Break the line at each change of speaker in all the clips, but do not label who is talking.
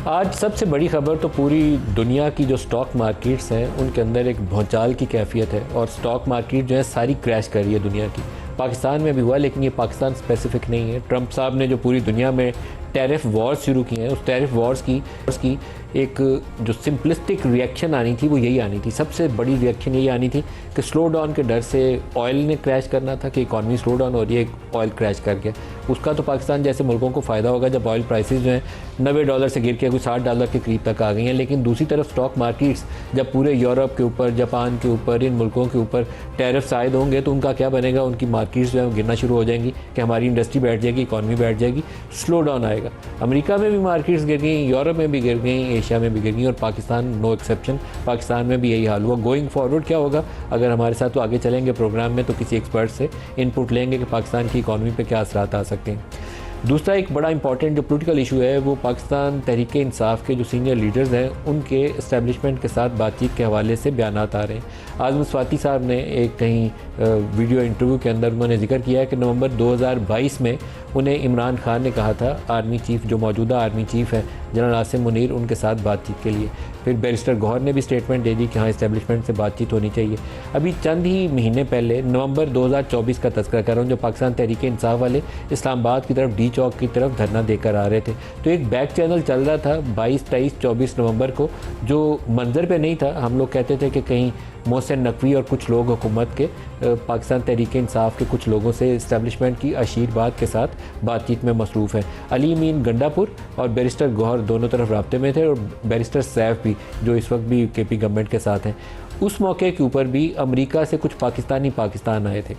आज सबसे बड़ी खबर तो पूरी दुनिया की जो स्टॉक मार्केट्स हैं उनके अंदर एक भौचाल की कैफियत है और स्टॉक मार्केट जो है सारी क्रैश कर रही है दुनिया की। पाकिस्तान में भी हुआ, लेकिन ये पाकिस्तान स्पेसिफिक नहीं है। ट्रंप साहब ने जो पूरी दुनिया में टैरिफ वॉर्स शुरू किए हैं, उस टैरिफ वॉर्स की एक जो सिंपलिस्टिक रिएक्शन आनी थी वो यही आनी थी। सबसे बड़ी रिएक्शन यही आनी थी कि स्लो डाउन के डर से ऑयल ने क्रैश करना था, कि इकॉनमी स्लो डाउन हो रही है, ऑयल क्रैश कर गया। उसका तो पाकिस्तान जैसे मुल्कों को फ़ायदा होगा जब ऑयल प्राइसेस जो हैं $90 से गिर के कुछ $60 के करीब तक आ गई हैं। लेकिन दूसरी तरफ स्टॉक मार्केट्स जब पूरे यूरोप के ऊपर, जापान के ऊपर, इन मुल्कों के ऊपर टैरिफ आयद होंगे तो उनका क्या बनेगा? उनकी मार्केट्स जो है गिरना शुरू हो जाएंगी कि हमारी इंडस्ट्री बैठ जाएगी, इकॉनमी बैठ जाएगी, स्लो डाउन आएगा। अमेरिका में भी मार्केट्स गिर गई, यूरोप में भी गिर गई, एशिया में भी गिर गई और पाकिस्तान नो एक्सेप्शन। पाकिस्तान में भी यही हाल हुआ। गोइंग फॉरवर्ड क्या होगा? अगर हमारे साथ तो आगे चलेंगे प्रोग्राम में तो किसी एक्सपर्ट से इनपुट लेंगे कि पाकिस्तान की इकॉनमी पे क्या असरात आ सकते हैं। दूसरा एक बड़ा इंपॉर्टेंट जो पॉलिटिकल इशू है वो पाकिस्तान तहरीक इंसाफ के जो सीनियर लीडर्स हैं उनके इस्टेब्लिशमेंट के साथ बातचीत के हवाले से बयानात आ रहे हैं। आज़म स्वाति साहब ने एक कहीं वीडियो इंटरव्यू के अंदर उन्होंने जिक्र किया है कि नवंबर 2022 में उन्हें इमरान खान ने कहा था, आर्मी चीफ जो मौजूदा आर्मी चीफ है जनरल आसिम मुनीर, उनके साथ बातचीत के लिए। फिर बैरिस्टर गौहर ने भी स्टेटमेंट दे दी कि हाँ इस्टेब्लिशमेंट से बातचीत होनी चाहिए। अभी चंद ही महीने पहले नवंबर 2024 का तज़किरा कर रहा हूँ, जो पाकिस्तान तहरीक इंसाफ वाले इस्लामाबाद की तरफ डी चौक की तरफ धरना देकर आ रहे थे, तो एक बैक चैनल चल रहा था 22, 23, 24 नवंबर को, जो मंजर पे नहीं था। हम लोग कहते थे कि कहीं मोहसिन नकवी और कुछ लोग हुकूमत के पाकिस्तान तहरीक इंसाफ के कुछ लोगों से इस्टेब्लिशमेंट की आशीर्वाद के साथ बातचीत में मसरूफ़ है। अली अमीन गंडापुर और बैरिस्टर गौहर दोनों तरफ राब्ते में थे और बैरिस्टर सैफ भी जो इस वक्त भी केपी गवर्नमेंट के साथ हैं। उस मौके के ऊपर भी अमेरिका से कुछ पाकिस्तान आए थे,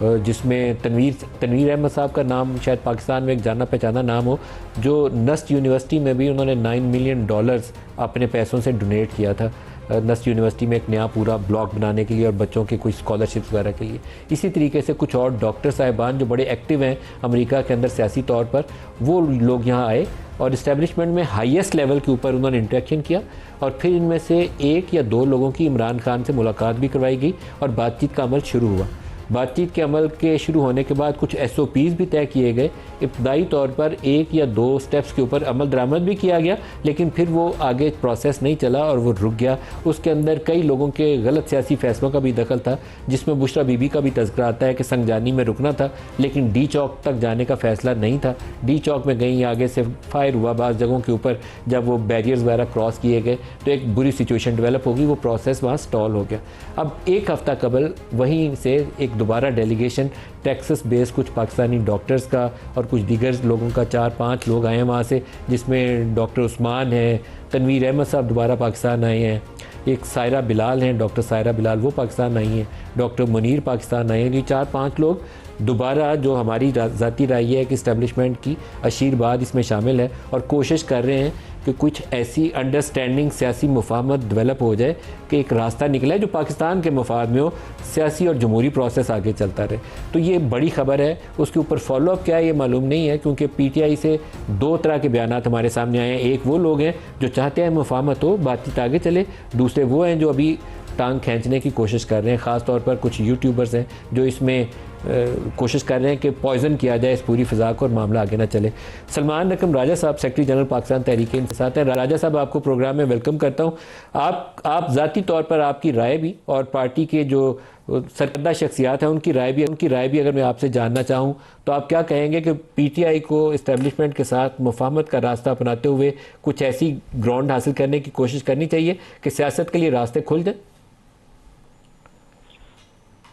जिसमें तनवीर अहमद साहब का नाम शायद पाकिस्तान में एक जाना पहचाना नाम हो, जो नस्ट यूनिवर्सिटी में भी उन्होंने $9 मिलियन अपने पैसों से डोनेट किया था नस्ट यूनिवर्सिटी में एक नया पूरा ब्लॉक बनाने के लिए और बच्चों की कुछ स्कॉलरशिप्स वगैरह के लिए। इसी तरीके से कुछ और डॉक्टर साहिबान जो बड़े एक्टिव हैं अमेरिका के अंदर सियासी तौर पर, वो लोग यहाँ आए और इस्टेब्लिशमेंट में हाईएस्ट लेवल के ऊपर उन्होंने इंटरेक्शन किया। और फिर इनमें से 1 या 2 लोगों की इमरान खान से मुलाकात भी करवाई गई और बातचीत का अमल शुरू हुआ। बातचीत के अमल के शुरू होने के बाद कुछ SOPs भी तय किए गए। इब्तदाई तौर पर 1 या 2 स्टेप्स के ऊपर अमल दरामद भी किया गया, लेकिन फिर वो आगे प्रोसेस नहीं चला और वो रुक गया। उसके अंदर कई लोगों के गलत सियासी फैसलों का भी दखल था, जिसमें बुशरा बीबी का भी तज़किरा आता है कि संगजानी में रुकना था, लेकिन डी चौक तक जाने का फ़ैसला नहीं था। डी चौक में गई, आगे से फायर हुआ बाज़ जगहों के ऊपर, जब वो बैरियर्स वगैरह क्रॉस किए गए तो एक बुरी सिचुएशन डेवलप होगी, वो प्रोसेस वहाँ स्टॉल हो गया। अब 1 हफ़्ता कबल वहीं से एक दोबारा डेलीगेशन टेक्सास बेस कुछ पाकिस्तानी डॉक्टर्स का और कुछ दीगर लोगों का 4-5 लोग आए हैं वहाँ से, जिसमें डॉक्टर उस्मान है, तनवीर अहमद साहब दोबारा पाकिस्तान आए हैं, एक सायरा बिलाल हैं, डॉक्टर सायरा बिलाल वो पाकिस्तान आई हैं, डॉक्टर मुनीर पाकिस्तान आए हैं। ये 4-5 लोग दोबारा, जो हमारी ज़ाती राय है कि इस्टेब्लिशमेंट की आशीर्वाद इसमें शामिल है और कोशिश कर रहे हैं कि कुछ ऐसी अंडरस्टैंडिंग सियासी मुफाहमत डेवलप हो जाए कि एक रास्ता निकले जो पाकिस्तान के मफाद में हो, सियासी और जमहूरी प्रोसेस आगे चलता रहे। तो ये बड़ी ख़बर है। उसके ऊपर फॉलोअप क्या है ये मालूम नहीं है, क्योंकि PTI से 2 तरह के बयानात हमारे सामने आए हैं। एक वो लोग हैं जो चाहते हैं मुफाहमत हो, बातचीत आगे चले, दूसरे वो हैं जो अभी टांग खींचने की कोशिश कर रहे हैं। ख़ास तौर पर कुछ यूट्यूबर्स हैं जो इसमें कोशिश कर रहे हैं कि पॉइजन किया जाए इस पूरी फ़िज़ा को और मामला आगे ना चले। सलमान रकम राजा साहब सेक्रेटरी जनरल पाकिस्तान तहरीक इंसाफ के साथ हैं। राजा साहब, आपको प्रोग्राम में वेलकम करता हूँ। आप ज़ाती तौर पर आपकी राय भी और पार्टी के जो सरकर्दा शख्सियात हैं उनकी राय भी अगर मैं आपसे जानना चाहूँ तो आप क्या कहेंगे कि PTI को इस्टेब्लिशमेंट के साथ मुफाहमत का रास्ता अपनाते हुए कुछ ऐसी ग्राउंड हासिल करने की कोशिश करनी चाहिए कि सियासत के लिए रास्ते खुल जाए?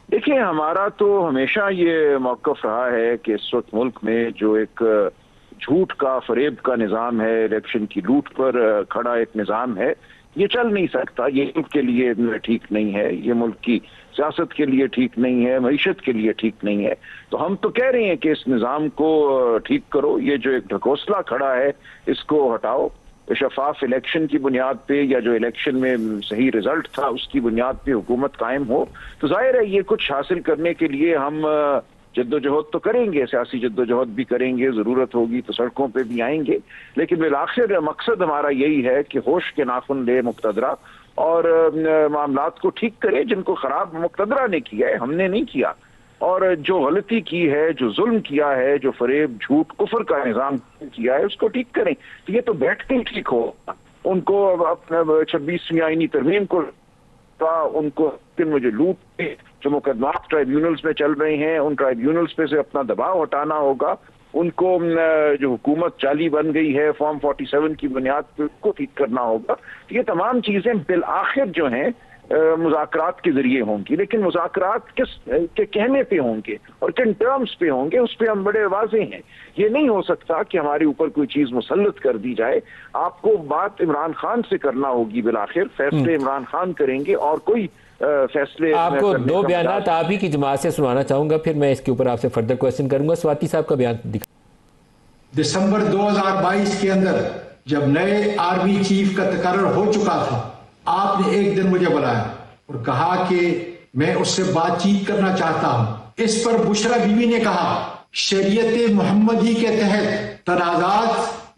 देखिए, हमारा तो हमेशा ये मौक़िफ़ रहा है कि इस वक्त मुल्क में जो एक झूठ का, फरेब का निज़ाम है, इलेक्शन की लूट पर खड़ा एक निज़ाम है, ये चल नहीं सकता। ये मुल्क के लिए ठीक नहीं है, ये मुल्क की सियासत के लिए ठीक नहीं है, मईशत के लिए ठीक नहीं है। तो हम तो कह रहे हैं कि इस निज़ाम को ठीक करो, ये जो एक ढकोसला खड़ा है इसको हटाओ। शफाफ इलेक्शन की बुनियाद पे या जो इलेक्शन में सही रिजल्ट था उसकी बुनियाद पे हुकूमत कायम हो, तो जाहिर है ये कुछ हासिल करने के लिए हम जद्दोजहद तो करेंगे, सियासी जद्दोजहद भी करेंगे, ज़रूरत होगी तो सड़कों पे भी आएंगे, लेकिन बिलाखिर मकसद हमारा यही है कि होश के नाखुन ले मुक़तदरा और मामलात को ठीक करे जिनको ख़राब मुक़तदरा ने किया है, हमने नहीं किया। और जो गलती की है, जो जुल्म किया है, जो फरेब, झूठ, कुफर का निजाम किया है, उसको ठीक करें। तो ये तो बैठ के ही ठीक होगा। उनको अपना 26वीं आईनी तरमीम को उनको जो लूट के जो मुकदमा ट्राइब्यूनल्स में चल रहे हैं, उन ट्राइब्यूनल्स पे से अपना दबाव हटाना होगा। उनको जो हुकूमत जाली बन गई है फॉर्म 47 की बुनियाद पर, उसको ठीक करना होगा। तो ये तमाम चीजें बिल आखिर जो हैं मुज़ाकरात के जरिए होंगी, लेकिन मुज़ाकरात किस के कहने पे होंगे और किन टर्म्स पे होंगे, उस पे हम बड़े वाज़ेह हैं। ये नहीं हो सकता कि हमारे ऊपर कोई चीज मुसल्लत कर दी जाए। आपको बात इमरान खान से करना होगी, बिल आखिर फैसले इमरान खान करेंगे और कोई फैसले।
आपको दो बयानात आप ही की जमात से सुनाना चाहूंगा, फिर मैं इसके ऊपर आपसे फर्दर क्वेश्चन करूंगा। स्वाति साहब का बयान दिखा।
दिसंबर 2022 के अंदर जब नए आर्मी चीफ का तकर्रर हो चुका था, आपने एक दिन मुझे बुलाया और कहा कि मैं उससे बातचीत करना चाहता हूं। इस पर बुशरा बीवी ने कहा शरीयत मोहम्मदी के तहत तनाजात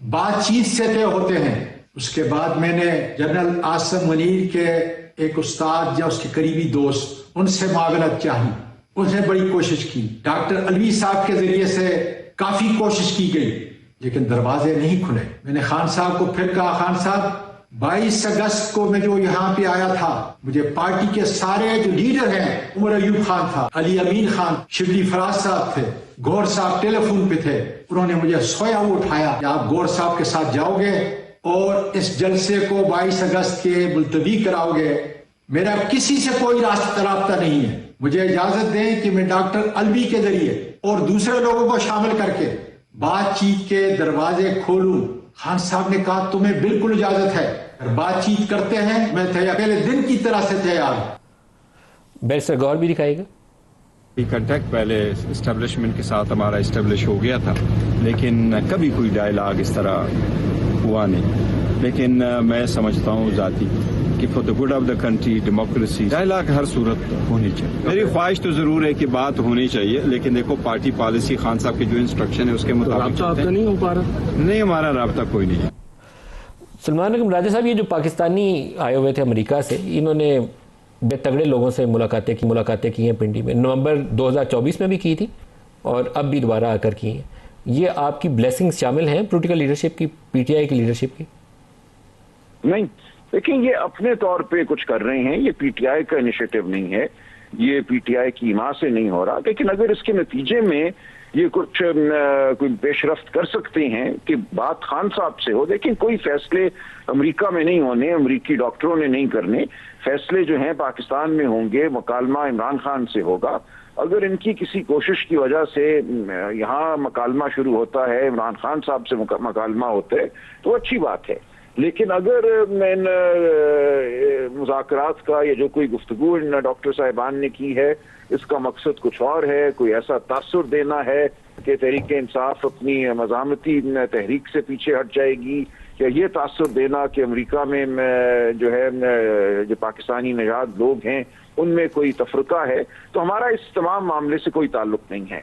बातचीत से तय होते हैं। उसके बाद मैंने जनरल आसिम मुनीर के एक उस्ताद या उसके करीबी दोस्त, उनसे मावनत चाही। उसने बड़ी कोशिश की, डॉक्टर अलवी साहब के जरिए से काफी कोशिश की गई, लेकिन दरवाजे नहीं खुले। मैंने खान साहब को फिर कहा, खान साहब 22 अगस्त को मैं जो यहाँ पे आया था, मुझे पार्टी के सारे जो लीडर हैं, उमर अयूब खान था, अली अमीन खान, शिबली फराज साहब थे, गौर साहब टेलीफोन पे थे। उन्होंने मुझे सोया हुआ उठाया कि आप गौर साहब के साथ जाओगे और इस जलसे को 22 अगस्त के मुलतवी कराओगे। मेरा किसी से कोई रास्ता नहीं है, मुझे इजाजत दें कि मैं डॉक्टर अलवी के जरिए और दूसरे लोगों को शामिल करके बातचीत के दरवाजे खोलूं। खान साहब ने कहा तुम्हें बिल्कुल इजाजत है, बातचीत करते हैं, मैं पहले दिन की तरह से तैयार हूं।
बैरिस्टर गौर भी दिखाएगा।
कांटेक्ट पहले इस्टेब्लिशमेंट के साथ हमारा इस्टेब्लिश हो गया था, लेकिन कभी कोई डायलॉग इस तरह हुआ नहीं। लेकिन मैं समझता हूँ जाती कि for the good of the country, democracy, dialogue हर सूरत होनी चाहिए। मेरी ख्वाहिश तो जरूर है कि बात होनी चाहिए, लेकिन देखो पार्टी पॉलिसी, खान साहब की जो इंस्ट्रक्शन है उसके मुताबिक
आपका नहीं हो पा रहा।
नहीं, हमारा राब्ता कोई नहीं है।
सलमान अकरम राजा साहब, ये जो पाकिस्तानी आए हुए थे अमेरिका से, इन्होंने बेतगड़े लोगों से मुलाकातें की हैं पिंडी में। नवंबर 2024 में भी की थी और अब भी दोबारा आकर की हैं। ये आपकी ब्लेसिंग्स शामिल हैं पॉलिटिकल लीडरशिप की, पीटीआई की लीडरशिप की?
नहीं, देखिए ये अपने तौर पे कुछ कर रहे हैं, ये पीटीआई का इनिशिएटिव नहीं है, ये पीटीआई की हिमा से नहीं हो रहा। लेकिन अगर इसके नतीजे में ये कुछ कोई पेशरफ्त कर सकते हैं कि बात खान साहब से हो, लेकिन कोई फैसले अमेरिका में नहीं होने, अमेरिकी डॉक्टरों ने नहीं करने, फैसले जो हैं पाकिस्तान में होंगे, मुकालमा इमरान खान से होगा। अगर इनकी किसी कोशिश की वजह से यहाँ मुकालमा शुरू होता है, इमरान खान साहब से मुकालमा होता है, तो अच्छी बात है। लेकिन अगर इन मुज़ाकरात का या जो कोई गुफ्तगू इन डॉक्टर साहिबान ने की है, इसका मकसद कुछ और है, कोई ऐसा तासुर देना है कि तहरीक इंसाफ अपनी मज़ामती तहरीक से पीछे हट जाएगी, या ये तासुर देना कि अमेरिका में जो है जो पाकिस्तानी नजाद लोग हैं उनमें कोई तफरका है, तो हमारा इस तमाम मामले से कोई ताल्लुक नहीं है।